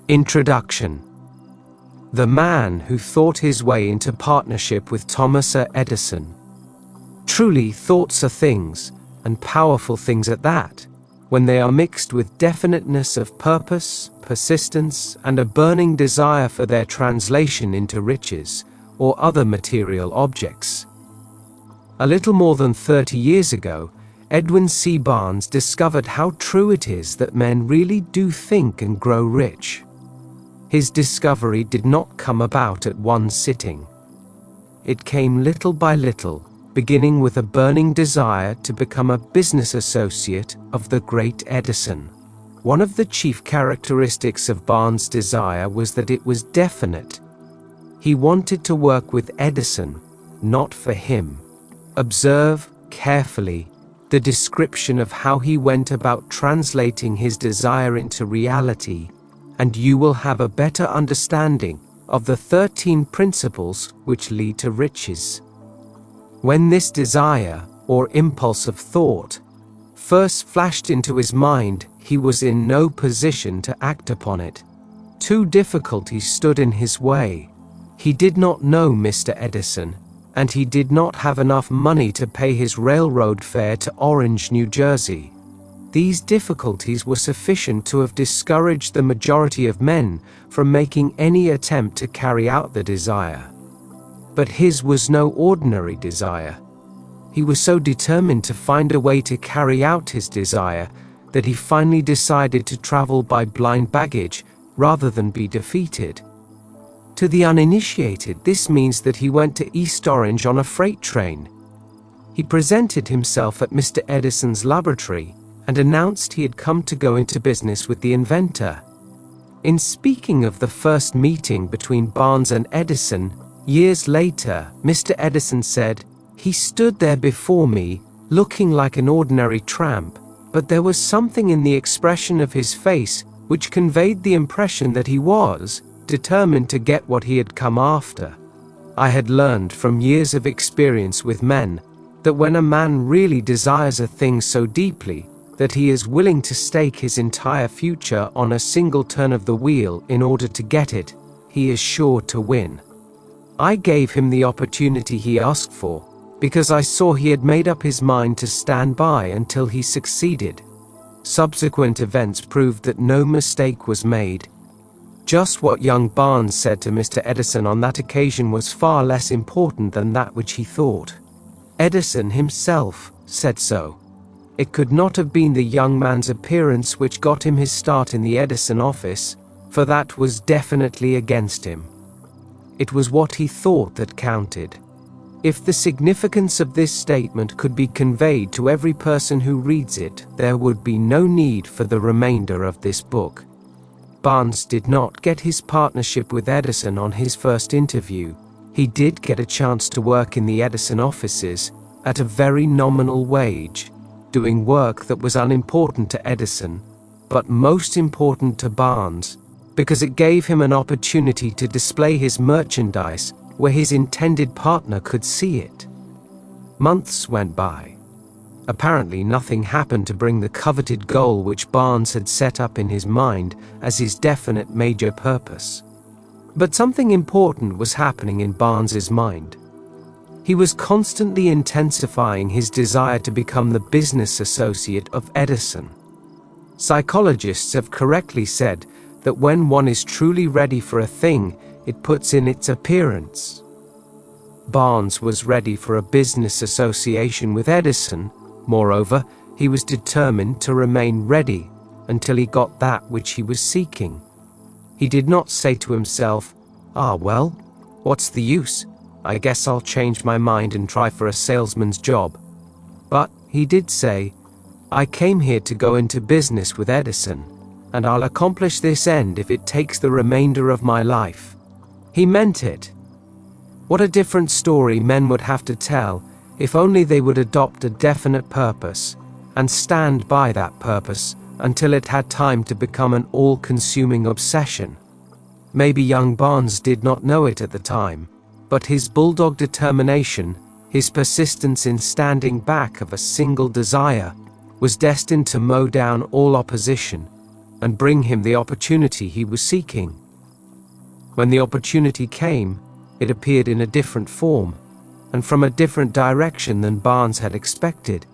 Introduction. The man who thought his way into partnership with Thomas Edison. Truly, thoughts are things, and powerful things at that, when they are mixed with definiteness of purpose, persistence, and a burning desire for their translation into riches or other material objects. A little more than 30 years ago, Edwin C. Barnes discovered how true it is that men really do think and grow rich. His discovery did not come about at one sitting. It came little by little, beginning with a burning desire to become a business associate of the great Edison. One of the chief characteristics of Barnes' desire was that it was definite. He wanted to work with Edison, not for him. Observe carefully the description of how he went about translating his desire into reality, and you will have a better understanding of the 13 principles which lead to riches. When this desire, or impulse of thought, first flashed into his mind, he was in no position to act upon it. Two difficulties stood in his way. He did not know Mr. Edison, and he did not have enough money to pay his railroad fare to Orange, New Jersey. These difficulties were sufficient to have discouraged the majority of men from making any attempt to carry out the desire. But his was no ordinary desire. He was so determined to find a way to carry out his desire that he finally decided to travel by blind baggage rather than be defeated. To the uninitiated, this means that he went to East Orange on a freight train. He presented himself at Mr. Edison's laboratory and announced he had come to go into business with the inventor. In speaking of the first meeting between Barnes and Edison, years later, Mr. Edison said, "He stood there before me, looking like an ordinary tramp, but there was something in the expression of his face which conveyed the impression that he was determined to get what he had come after." I had learned from years of experience with men that when a man really desires a thing so deeply that he is willing to stake his entire future on a single turn of the wheel in order to get it, he is sure to win. I gave him the opportunity he asked for, because I saw he had made up his mind to stand by until he succeeded. Subsequent events proved that no mistake was made. Just what young Barnes said to Mr. Edison on that occasion was far less important than that which he thought. Edison himself said so. It could not have been the young man's appearance which got him his start in the Edison office, for that was definitely against him. It was what he thought that counted. If the significance of this statement could be conveyed to every person who reads it, there would be no need for the remainder of this book. Barnes did not get his partnership with Edison on his first interview. He did get a chance to work in the Edison offices at a very nominal wage, doing work that was unimportant to Edison, but most important to Barnes, because it gave him an opportunity to display his merchandise where his intended partner could see it. Months went by. Apparently nothing happened to bring the coveted goal which Barnes had set up in his mind as his definite major purpose. But something important was happening in Barnes's mind. He was constantly intensifying his desire to become the business associate of Edison. Psychologists have correctly said that when one is truly ready for a thing, it puts in its appearance. Barnes was ready for a business association with Edison. Moreover, he was determined to remain ready until he got that which he was seeking. He did not say to himself, well, what's the use? I guess I'll change my mind and try for a salesman's job." But he did say, "I came here to go into business with Edison, and I'll accomplish this end if it takes the remainder of my life." He meant it. What a different story men would have to tell if only they would adopt a definite purpose and stand by that purpose until it had time to become an all-consuming obsession. Maybe young Barnes did not know it at the time, but his bulldog determination, his persistence in standing back of a single desire, was destined to mow down all opposition, and bring him the opportunity he was seeking. When the opportunity came, it appeared in a different form, and from a different direction than Barnes had expected.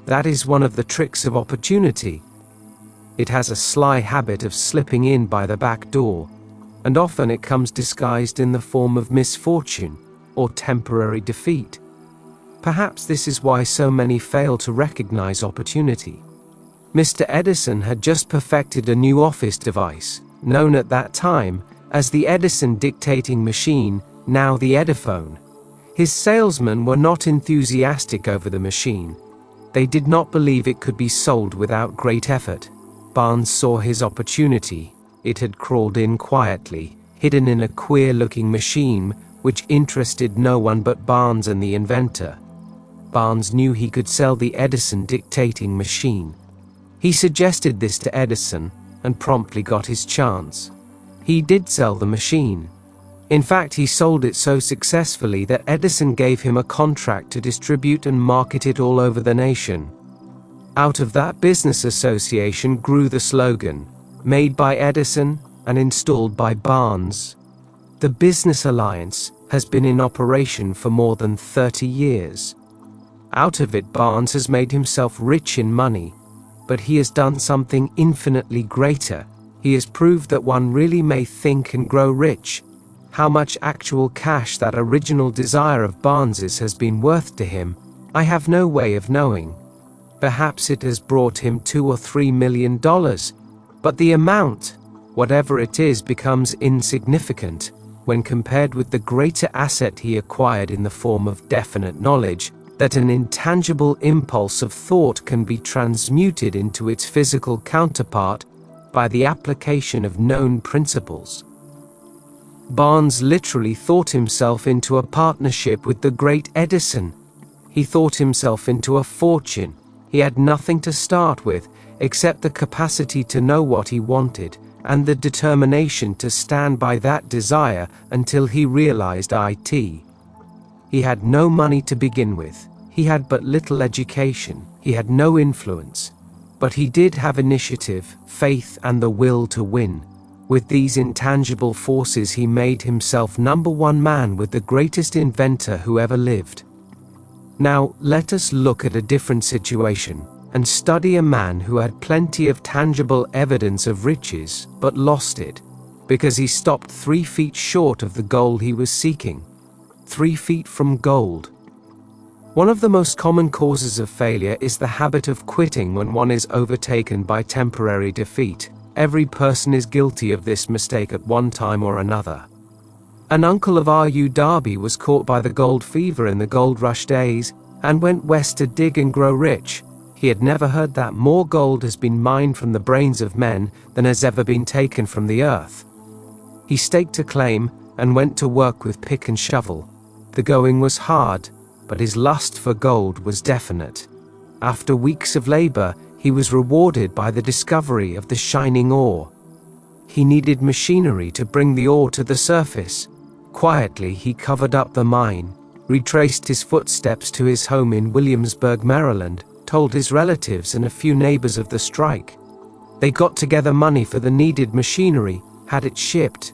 That is one of the tricks of opportunity. It has a sly habit of slipping in by the back door, and often it comes disguised in the form of misfortune or temporary defeat. Perhaps this is why so many fail to recognize opportunity. Mr. Edison had just perfected a new office device, known at that time as the Edison dictating machine, now the Ediphone. His salesmen were not enthusiastic over the machine. They did not believe it could be sold without great effort. Barnes saw his opportunity. It had crawled in quietly, hidden in a queer-looking machine which interested no one but Barnes and the inventor. Barnes knew he could sell the Edison dictating machine. He suggested this to Edison and promptly got his chance. He did sell the machine. In fact, he sold it so successfully that Edison gave him a contract to distribute and market it all over the nation. Out of that business association grew the slogan, "Made by Edison and installed by Barnes." The business alliance has been in operation for more than 30 years. Out of it, Barnes has made himself rich in money, but he has done something infinitely greater. He has proved that one really may think and grow rich. How much actual cash that original desire of Barnes's has been worth to him, I have no way of knowing. Perhaps it has brought him $2 or $3 million, but the amount, whatever it is, becomes insignificant when compared with the greater asset he acquired in the form of definite knowledge that an intangible impulse of thought can be transmuted into its physical counterpart by the application of known principles. Barnes literally thought himself into a partnership with the great Edison. He thought himself into a fortune. He had nothing to start with except the capacity to know what he wanted and the determination to stand by that desire until he realized it. He had no money to begin with. He had but little education. He had no influence. But he did have initiative, faith, and the will to win. With these intangible forces, he made himself #1 man with the greatest inventor who ever lived. Now, let us look at a different situation and study a man who had plenty of tangible evidence of riches, but lost it, because he stopped 3 feet short of the goal he was seeking. 3 feet from gold. One of the most common causes of failure is the habit of quitting when one is overtaken by temporary defeat. Every person is guilty of this mistake at one time or another. An uncle of R.U. Darby was caught by the gold fever in the gold rush days and went west to dig and grow rich. He had never heard that more gold has been mined from the brains of men than has ever been taken from the earth. He staked a claim and went to work with pick and shovel. The going was hard, but his lust for gold was definite. After weeks of labor, he was rewarded by the discovery of the shining ore. He needed machinery to bring the ore to the surface. Quietly, he covered up the mine, retraced his footsteps to his home in Williamsburg, Maryland, told his relatives and a few neighbors of the strike. They got together money for the needed machinery, had it shipped.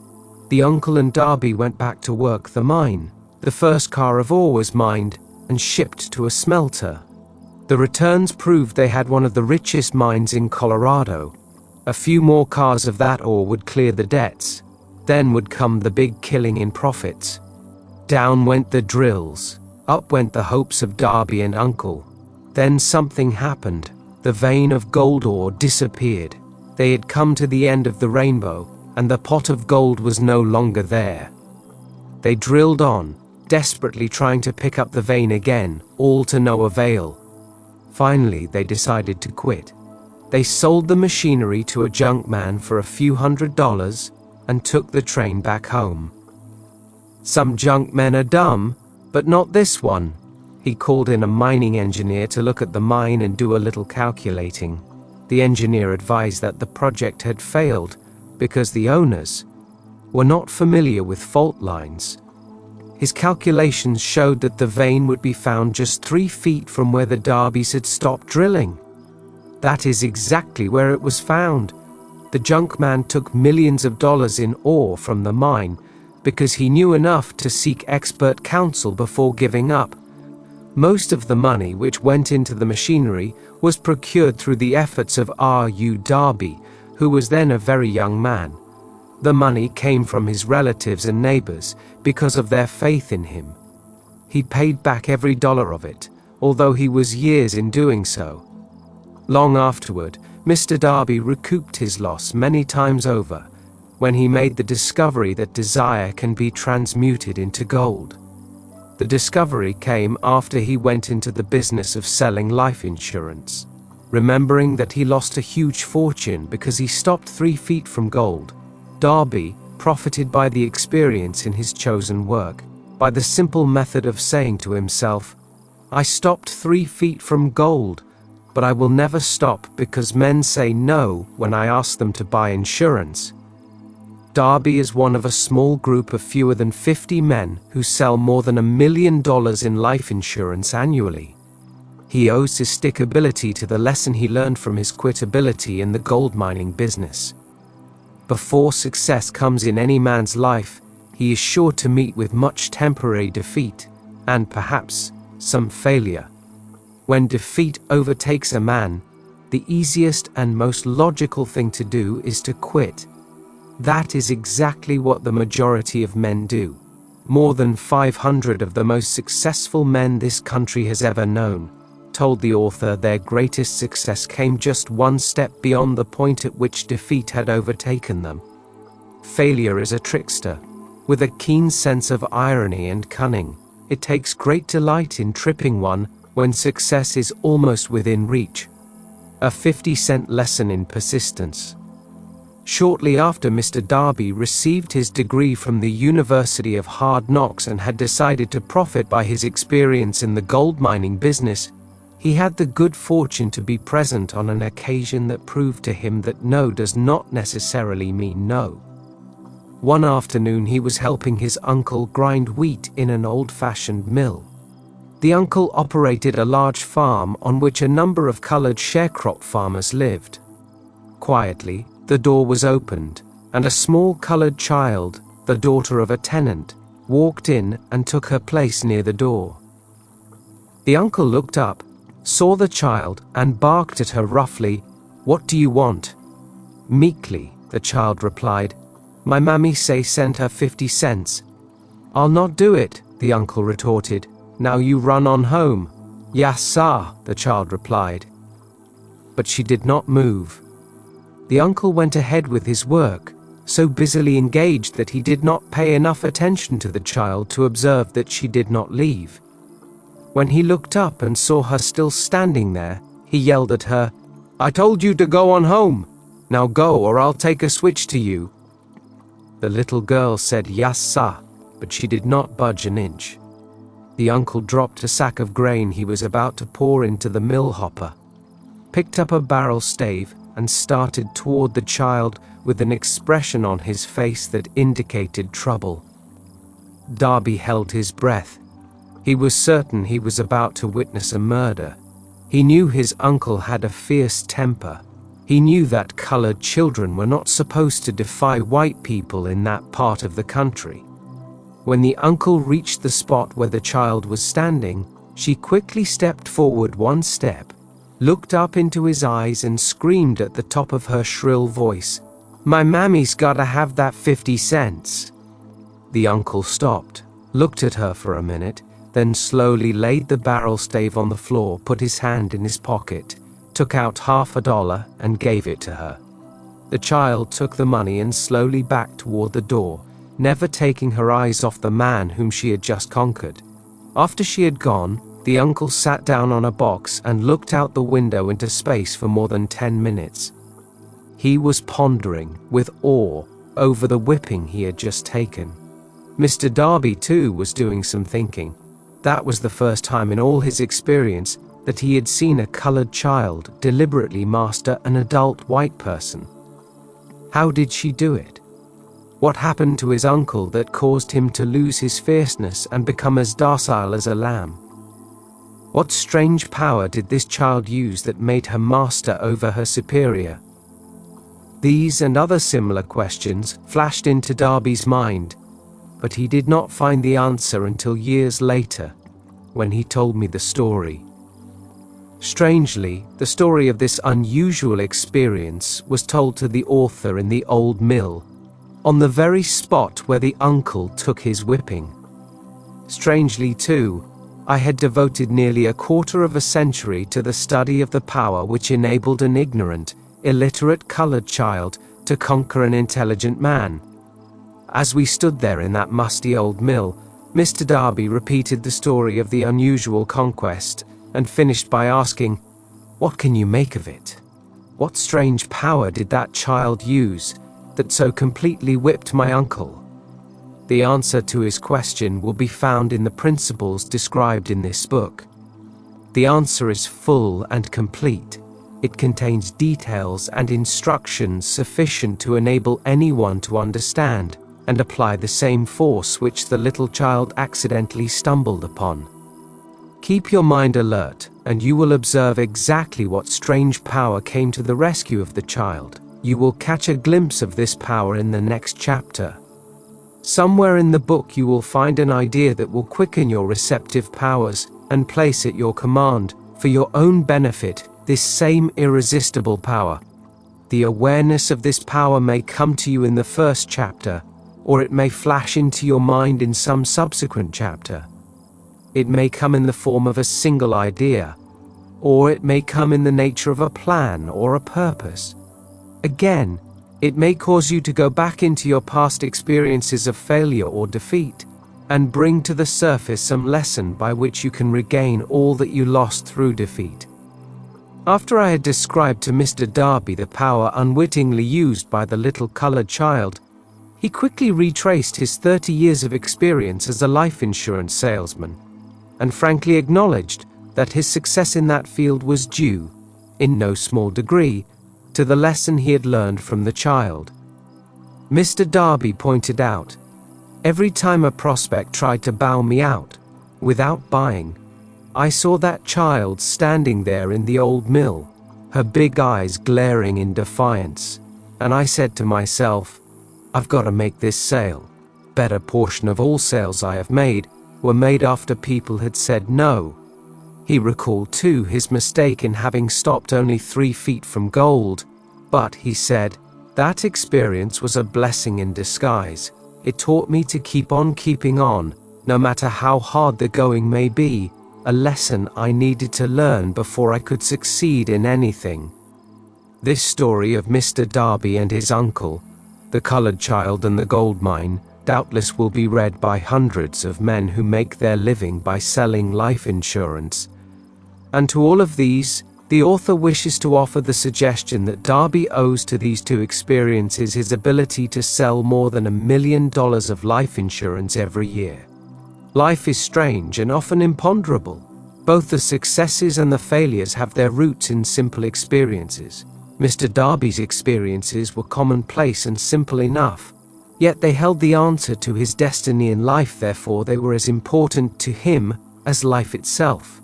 The uncle and Darby went back to work the mine. The first car of ore was mined and shipped to a smelter. The returns proved they had one of the richest mines in Colorado. A few more cars of that ore would clear the debts. Then would come the big killing in profits. Down went the drills. Up went the hopes of Darby and uncle. Then something happened. The vein of gold ore disappeared. They had come to the end of the rainbow, and the pot of gold was no longer there. They drilled on, desperately trying to pick up the vein again, all to no avail. Finally, they decided to quit. They sold the machinery to a junk man for a few $100s and took the train back home. Some junk men are dumb, but not this one. He called in a mining engineer to look at the mine and do a little calculating. The engineer advised that the project had failed because the owners were not familiar with fault lines. His calculations showed that the vein would be found just 3 feet from where the Darbys had stopped drilling. That is exactly where it was found. The junk man took millions of dollars in ore from the mine because he knew enough to seek expert counsel before giving up. Most of the money which went into the machinery was procured through the efforts of R.U. Darby, who was then a very young man. The money came from his relatives and neighbors because of their faith in him. He paid back every dollar of it, although he was years in doing so. Long afterward, Mr. Darby recouped his loss many times over, when he made the discovery that desire can be transmuted into gold. The discovery came after he went into the business of selling life insurance. Remembering that he lost a huge fortune because he stopped 3 feet from gold, Darby profited by the experience in his chosen work, by the simple method of saying to himself, "I stopped 3 feet from gold, but I will never stop because men say no when I ask them to buy insurance." Darby is one of a small group of fewer than 50 men who sell more than $1 million in life insurance annually. He owes his stickability to the lesson he learned from his quitability in the gold mining business. Before success comes in any man's life, he is sure to meet with much temporary defeat, and perhaps some failure. When defeat overtakes a man, the easiest and most logical thing to do is to quit. That is exactly what the majority of men do. More than 500 of the most successful men this country has ever known told the author their greatest success came just one step beyond the point at which defeat had overtaken them. Failure is a trickster, with a keen sense of irony and cunning. It takes great delight in tripping one when success is almost within reach. A 50-cent lesson in persistence. Shortly after Mr. Darby received his degree from the University of Hard Knocks and had decided to profit by his experience in the gold mining business, he had the good fortune to be present on an occasion that proved to him that no does not necessarily mean no. One afternoon he was helping his uncle grind wheat in an old-fashioned mill. The uncle operated a large farm on which a number of colored sharecrop farmers lived. Quietly, the door was opened, and a small colored child, the daughter of a tenant, walked in and took her place near the door. The uncle looked up, saw the child, and barked at her roughly, "What do you want?" Meekly, the child replied, "My mammy say send her 50 cents. "I'll not do it," the uncle retorted. "Now you run on home." "Yes, sir," the child replied. But she did not move. The uncle went ahead with his work, so busily engaged that he did not pay enough attention to the child to observe that she did not leave. When he looked up and saw her still standing there, he yelled at her, "I told you to go on home. Now go or I'll take a switch to you." The little girl said yes, sir, but she did not budge an inch. The uncle dropped a sack of grain he was about to pour into the mill hopper, picked up a barrel stave, and started toward the child with an expression on his face that indicated trouble. Darby held his breath. He was certain he was about to witness a murder. He knew his uncle had a fierce temper. He knew that colored children were not supposed to defy white people in that part of the country. When the uncle reached the spot where the child was standing, she quickly stepped forward one step, looked up into his eyes and screamed at the top of her shrill voice, "My mammy's gotta have that 50 cents. The uncle stopped, looked at her for a minute, then slowly laid the barrel stave on the floor, put his hand in his pocket, took out $50 and gave it to her. The child took the money and slowly backed toward the door, never taking her eyes off the man whom she had just conquered. After she had gone, the uncle sat down on a box and looked out the window into space for more than 10 minutes. He was pondering, with awe, over the whipping he had just taken. Mr. Darby, too, was doing some thinking. That was the first time in all his experience that he had seen a colored child deliberately master an adult white person. How did she do it? What happened to his uncle that caused him to lose his fierceness and become as docile as a lamb? What strange power did this child use that made her master over her superior? These and other similar questions flashed into Darby's mind, but he did not find the answer until years later, when he told me the story. Strangely, the story of this unusual experience was told to the author in the old mill, on the very spot where the uncle took his whipping. Strangely too, I had devoted nearly a quarter of a century to the study of the power which enabled an ignorant, illiterate colored child to conquer an intelligent man. As we stood there in that musty old mill, Mr. Darby repeated the story of the unusual conquest and finished by asking, "What can you make of it? What strange power did that child use that so completely whipped my uncle?" The answer to his question will be found in the principles described in this book. The answer is full and complete. It contains details and instructions sufficient to enable anyone to understand and apply the same force which the little child accidentally stumbled upon. Keep your mind alert, and you will observe exactly what strange power came to the rescue of the child. You will catch a glimpse of this power in the next chapter. Somewhere in the book you will find an idea that will quicken your receptive powers and place at your command, for your own benefit, this same irresistible power. The awareness of this power may come to you in the first chapter, or it may flash into your mind in some subsequent chapter. It may come in the form of a single idea, or it may come in the nature of a plan or a purpose. Again, it may cause you to go back into your past experiences of failure or defeat, and bring to the surface some lesson by which you can regain all that you lost through defeat. After I had described to Mr. Darby the power unwittingly used by the little colored child, he quickly retraced his 30 years of experience as a life insurance salesman, and frankly acknowledged that his success in that field was due, in no small degree, to the lesson he had learned from the child. Mr. Darby pointed out, every time a prospect tried to bow me out, without buying, I saw that child standing there in the old mill, her big eyes glaring in defiance, and I said to myself, I've got to make this sale. Better portion of all sales I have made were made after people had said no. He recalled too his mistake in having stopped only 3 feet from gold, but he said, that experience was a blessing in disguise. It taught me to keep on keeping on, no matter how hard the going may be, a lesson I needed to learn before I could succeed in anything. This story of Mr. Darby and his uncle, the colored child and the gold mine, doubtless will be read by hundreds of men who make their living by selling life insurance. And to all of these, the author wishes to offer the suggestion that Darby owes to these 2 experiences his ability to sell more than $1 million of life insurance every year. Life is strange and often imponderable. Both the successes and the failures have their roots in simple experiences. Mr. Darby's experiences were commonplace and simple enough, yet they held the answer to his destiny in life, therefore they were as important to him as life itself.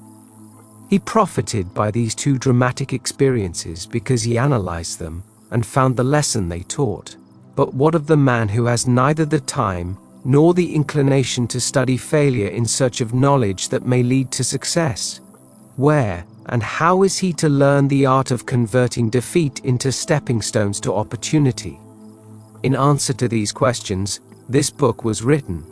He profited by these 2 dramatic experiences because he analyzed them and found the lesson they taught. But what of the man who has neither the time nor the inclination to study failure in search of knowledge that may lead to success? Where and how is he to learn the art of converting defeat into stepping stones to opportunity? In answer to these questions, this book was written.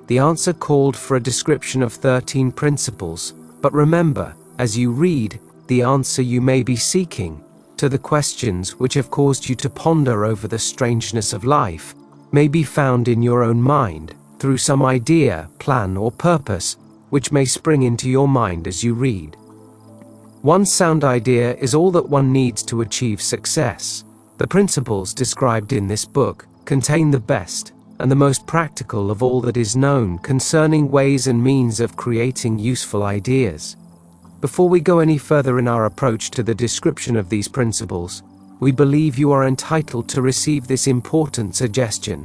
The answer called for a description of 13 principles, but remember, as you read, the answer you may be seeking to the questions which have caused you to ponder over the strangeness of life may be found in your own mind, through some idea, plan, or purpose, which may spring into your mind as you read. One sound idea is all that one needs to achieve success. The principles described in this book contain the best and the most practical of all that is known concerning ways and means of creating useful ideas. Before we go any further in our approach to the description of these principles, we believe you are entitled to receive this important suggestion.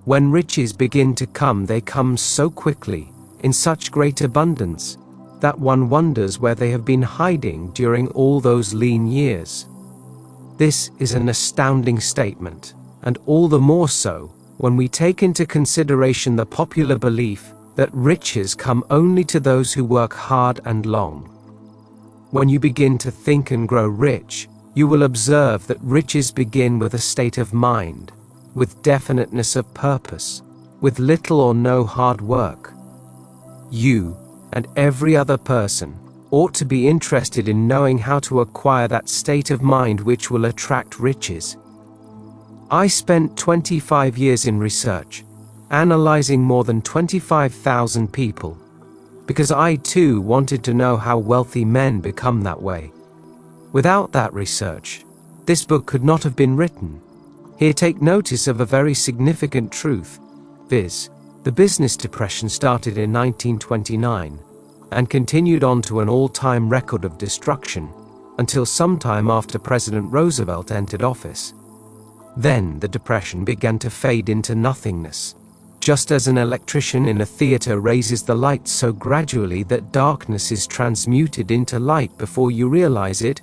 When riches begin to come, they come so quickly, in such great abundance, that one wonders where they have been hiding during all those lean years. This is an astounding statement, and all the more so when we take into consideration the popular belief that riches come only to those who work hard and long. When you begin to think and grow rich, you will observe that riches begin with a state of mind, with definiteness of purpose, with little or no hard work. You, and every other person, ought to be interested in knowing how to acquire that state of mind which will attract riches. I spent 25 years in research, analyzing more than 25,000 people, because I too wanted to know how wealthy men become that way. Without that research, this book could not have been written. Here take notice of a very significant truth, viz., the business depression started in 1929 and continued on to an all-time record of destruction until sometime after President Roosevelt entered office. Then the depression began to fade into nothingness. Just as an electrician in a theater raises the light so gradually that darkness is transmuted into light before you realize it,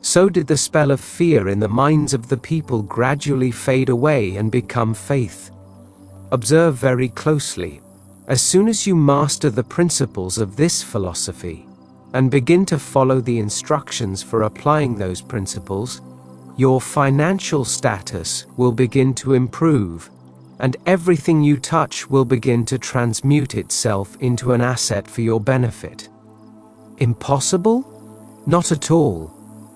so did the spell of fear in the minds of the people gradually fade away and become faith. Observe very closely. As soon as you master the principles of this philosophy and begin to follow the instructions for applying those principles, your financial status will begin to improve, and everything you touch will begin to transmute itself into an asset for your benefit. Impossible? Not at all.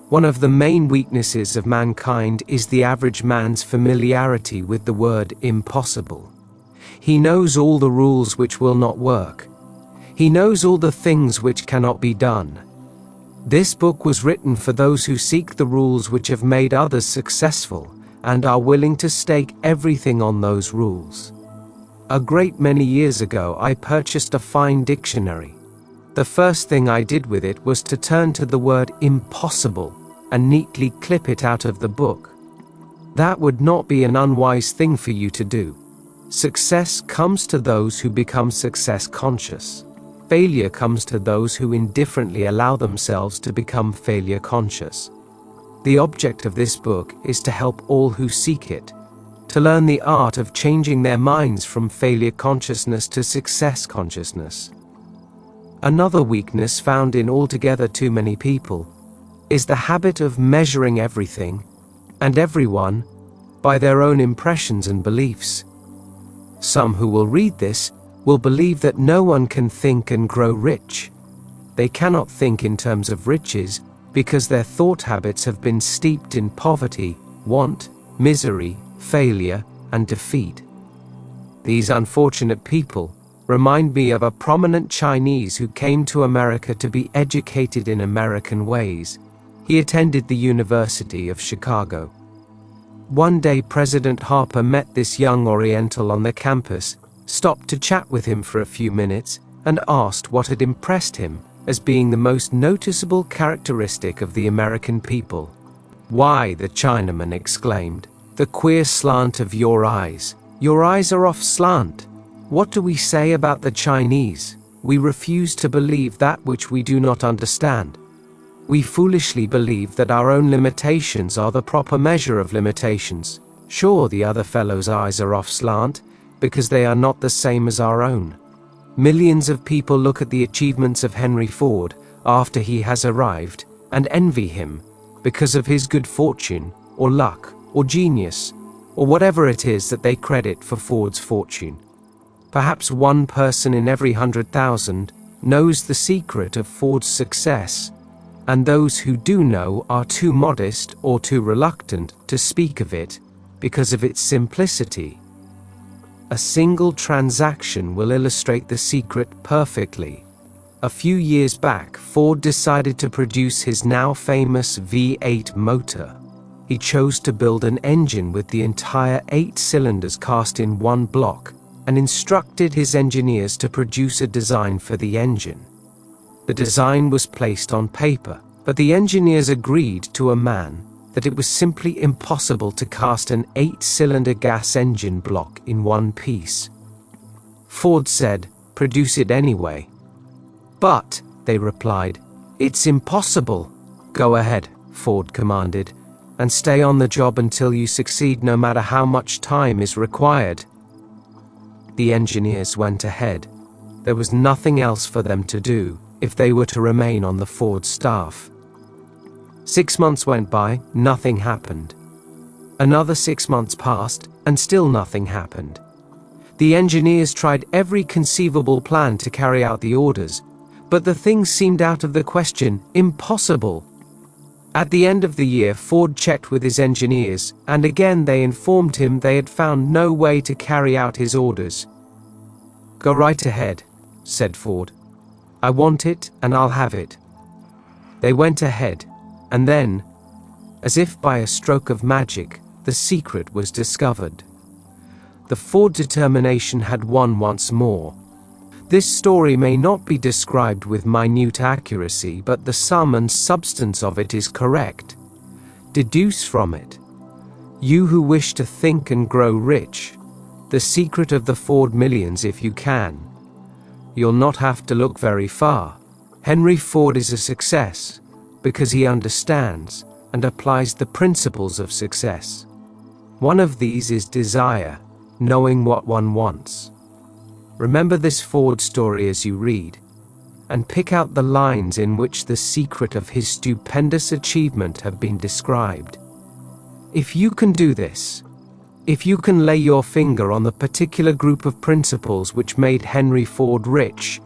One of the main weaknesses of mankind is the average man's familiarity with the word impossible. He knows all the rules which will not work. He knows all the things which cannot be done. This book was written for those who seek the rules which have made others successful and are willing to stake everything on those rules. A great many years ago I purchased a fine dictionary. The first thing I did with it was to turn to the word impossible and neatly clip it out of the book. That would not be an unwise thing for you to do. Success comes to those who become success conscious. Failure comes to those who indifferently allow themselves to become failure conscious. The object of this book is to help all who seek it, to learn the art of changing their minds from failure consciousness to success consciousness. Another weakness found in altogether too many people is the habit of measuring everything and everyone by their own impressions and beliefs. Some who will read this will believe that no one can think and grow rich. They cannot think in terms of riches because their thought habits have been steeped in poverty, want, misery, failure, and defeat. These unfortunate people remind me of a prominent Chinese who came to America to be educated in American ways. He attended the University of Chicago. One day President Harper met this young Oriental on the campus, stopped to chat with him for a few minutes, and asked what had impressed him as being the most noticeable characteristic of the American people. "Why," the Chinaman exclaimed, "the queer slant of your eyes. Your eyes are off slant. What do we say about the Chinese? We refuse to believe that which we do not understand. We foolishly believe that our own limitations are the proper measure of limitations. Sure, the other fellow's eyes are off slant, because they are not the same as our own. Millions of people look at the achievements of Henry Ford after he has arrived and envy him because of his good fortune, or luck, or genius, or whatever it is that they credit for Ford's fortune. Perhaps one person in every 100,000 knows the secret of Ford's success, and those who do know are too modest or too reluctant to speak of it because of its simplicity. A single transaction will illustrate the secret perfectly. A few years back, Ford decided to produce his now famous V8 motor. He chose to build an engine with the entire 8 cylinders cast in one block and instructed his engineers to produce a design for the engine. The design was placed on paper, but the engineers agreed to a man that it was simply impossible to cast an 8-cylinder gas engine block in one piece. Ford said, "Produce it anyway." But they replied. "It's impossible." "Go ahead," Ford commanded, "and stay on the job until you succeed, no matter how much time is required." The engineers went ahead. There was nothing else for them to do if they were to remain on the Ford staff. 6 months went by, nothing happened. Another 6 months passed, and still nothing happened. The engineers tried every conceivable plan to carry out the orders, but the things seemed out of the question, impossible. At the end of the year, Ford checked with his engineers, and again they informed him they had found no way to carry out his orders. "Go right ahead," said Ford. "I want it, and I'll have it." They went ahead, and then, as if by a stroke of magic, the secret was discovered. The Ford determination had won once more. This story may not be described with minute accuracy, but the sum and substance of it is correct. Deduce from it. You who wish to think and grow rich, the secret of the Ford millions if you can. You'll not have to look very far. Henry Ford is a success because he understands and applies the principles of success. One of these is desire, knowing what one wants. Remember this Ford story as you read, and pick out the lines in which the secret of his stupendous achievement have been described. If you can do this, if you can lay your finger on the particular group of principles which made Henry Ford rich,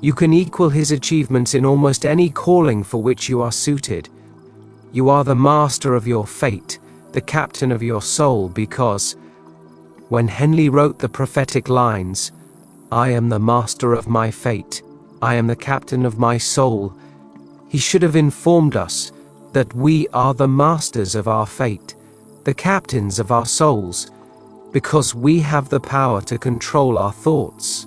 you can equal his achievements in almost any calling for which you are suited. You are the master of your fate, the captain of your soul, because when Henley wrote the prophetic lines, "I am the master of my fate, I am the captain of my soul," he should have informed us that we are the masters of our fate, the captains of our souls, because we have the power to control our thoughts.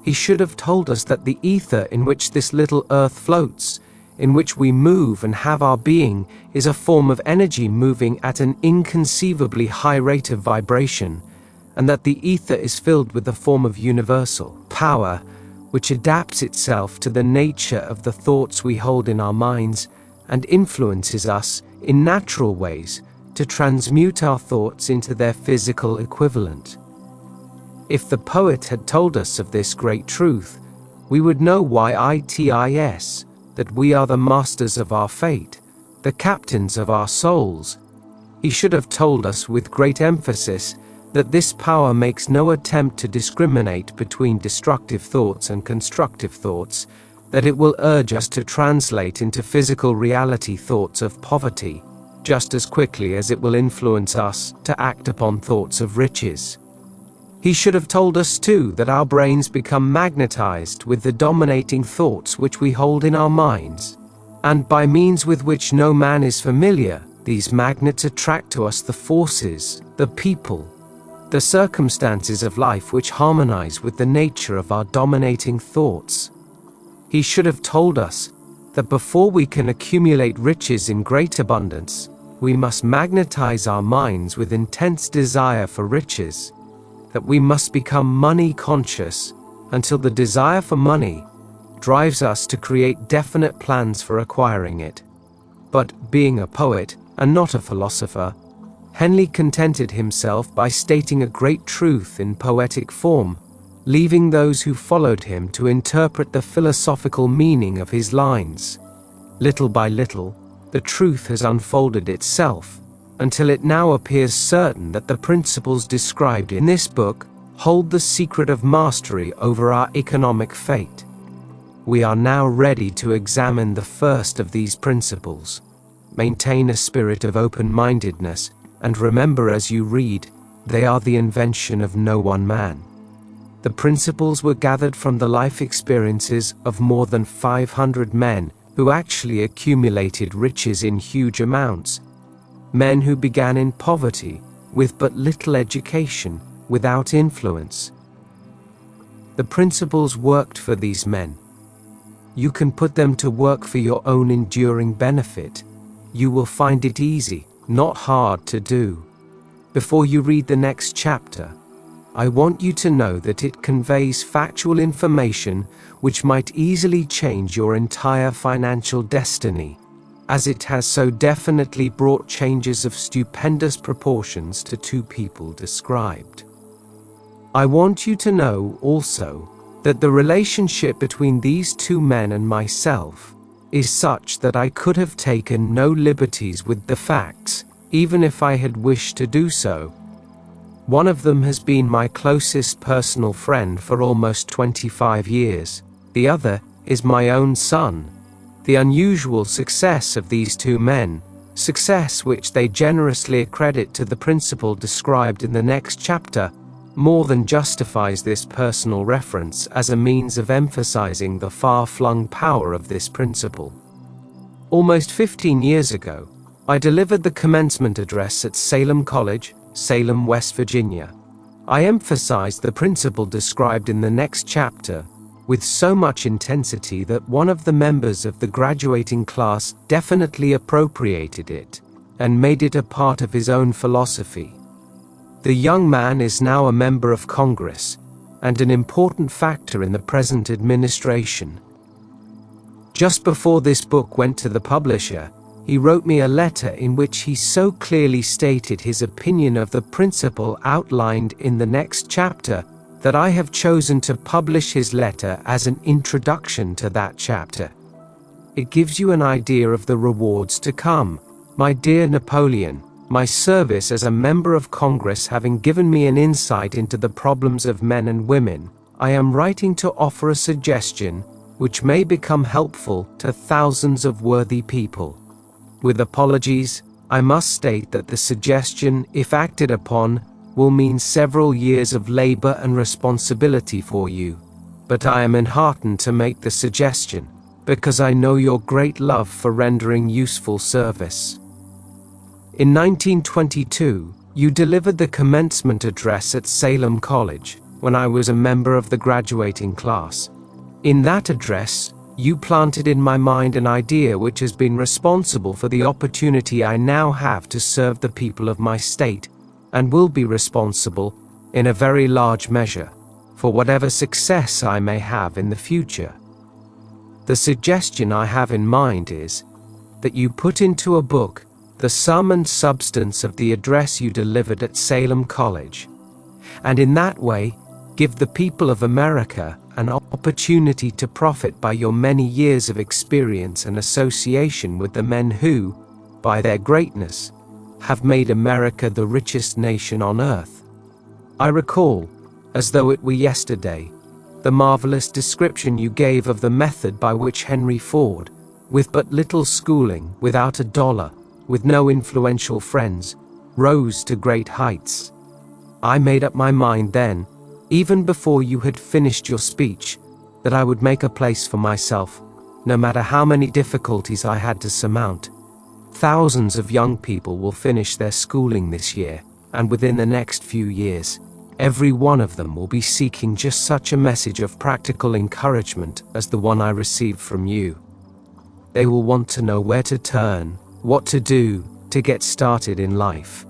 He should have told us that the ether in which this little earth floats, in which we move and have our being, is a form of energy moving at an inconceivably high rate of vibration, and that the ether is filled with a form of universal power which adapts itself to the nature of the thoughts we hold in our minds and influences us in natural ways to transmute our thoughts into their physical equivalent. If the poet had told us of this great truth, we would know why it is that we are the masters of our fate, the captains of our souls. He should have told us with great emphasis that this power makes no attempt to discriminate between destructive thoughts and constructive thoughts, that it will urge us to translate into physical reality thoughts of poverty, just as quickly as it will influence us to act upon thoughts of riches. He should have told us too that our brains become magnetized with the dominating thoughts which we hold in our minds, and by means with which no man is familiar, these magnets attract to us the forces, the people, the circumstances of life which harmonize with the nature of our dominating thoughts. He should have told us that before we can accumulate riches in great abundance, we must magnetize our minds with intense desire for riches, that we must become money conscious until the desire for money drives us to create definite plans for acquiring it. But being a poet and not a philosopher, Henley contented himself by stating a great truth in poetic form, leaving those who followed him to interpret the philosophical meaning of his lines. Little by little, the truth has unfolded itself, until it now appears certain that the principles described in this book hold the secret of mastery over our economic fate. We are now ready to examine the first of these principles. Maintain a spirit of open-mindedness, and remember as you read, they are the invention of no one man. The principles were gathered from the life experiences of more than 500 men who actually accumulated riches in huge amounts. Men who began in poverty, with but little education, without influence. The principles worked for these men. You can put them to work for your own enduring benefit. You will find it easy, not hard to do. Before you read the next chapter, I want you to know that it conveys factual information which might easily change your entire financial destiny, as it has so definitely brought changes of stupendous proportions to two people described. I want you to know also that the relationship between these two men and myself is such that I could have taken no liberties with the facts, even if I had wished to do so. One of them has been my closest personal friend for almost 25 years. The other is my own son. The unusual success of these two men, success which they generously accredit to the principle described in the next chapter, more than justifies this personal reference as a means of emphasizing the far-flung power of this principle. Almost 15 years ago, I delivered the commencement address at Salem College, Salem, West Virginia. I emphasized the principle described in the next chapter with so much intensity that one of the members of the graduating class definitely appropriated it and made it a part of his own philosophy. The young man is now a member of Congress and an important factor in the present administration. Just before this book went to the publisher, he wrote me a letter in which he so clearly stated his opinion of the principle outlined in the next chapter that I have chosen to publish his letter as an introduction to that chapter. It gives you an idea of the rewards to come. My dear Napoleon, my service as a member of Congress having given me an insight into the problems of men and women, I am writing to offer a suggestion which may become helpful to thousands of worthy people. With apologies, I must state that the suggestion, if acted upon, will mean several years of labor and responsibility for you. But I am enheartened to make the suggestion, because I know your great love for rendering useful service. In 1922, you delivered the commencement address at Salem College, when I was a member of the graduating class. In that address, you planted in my mind an idea which has been responsible for the opportunity I now have to serve the people of my state, and will be responsible, in a very large measure, for whatever success I may have in the future. The suggestion I have in mind is that you put into a book the sum and substance of the address you delivered at Salem College, and in that way give the people of America an opportunity to profit by your many years of experience and association with the men who, by their greatness, have made America the richest nation on earth. I recall, as though it were yesterday, the marvelous description you gave of the method by which Henry Ford, with but little schooling, without a dollar, with no influential friends, rose to great heights. I made up my mind then, even before you had finished your speech, that I would make a place for myself, no matter how many difficulties I had to surmount. Thousands of young people will finish their schooling this year, and within the next few years, every one of them will be seeking just such a message of practical encouragement as the one I received from you. They will want to know where to turn, what to do, to get started in life.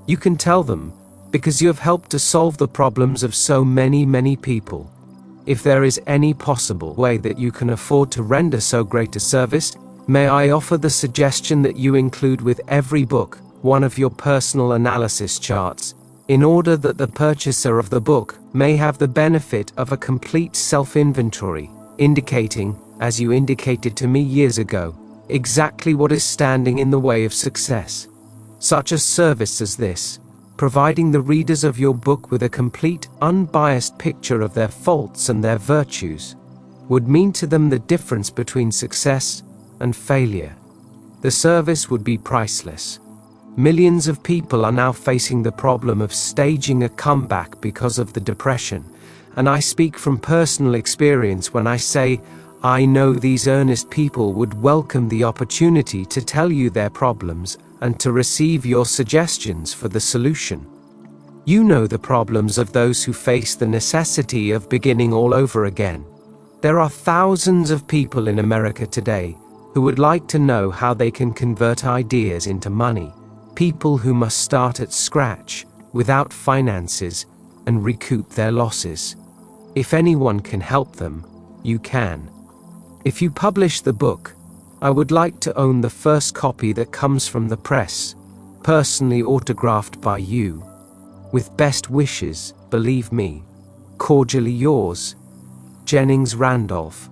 You can tell them, because you have helped to solve the problems of so many people. If there is any possible way that you can afford to render so great a service, may I offer the suggestion that you include with every book one of your personal analysis charts, in order that the purchaser of the book may have the benefit of a complete self-inventory, indicating, as you indicated to me years ago, exactly what is standing in the way of success. Such a service as this, providing the readers of your book with a complete, unbiased picture of their faults and their virtues, would mean to them the difference between success and failure. The service would be priceless. Millions of people are now facing the problem of staging a comeback because of the depression, and I speak from personal experience when I say I know these earnest people would welcome the opportunity to tell you their problems and to receive your suggestions for the solution. You know the problems of those who face the necessity of beginning all over again. There are thousands of people in America today who would like to know how they can convert ideas into money, people who must start at scratch, without finances, and recoup their losses. If anyone can help them, you can. If you publish the book, I would like to own the first copy that comes from the press, personally autographed by you. With best wishes, believe me. Cordially yours, Jennings Randolph.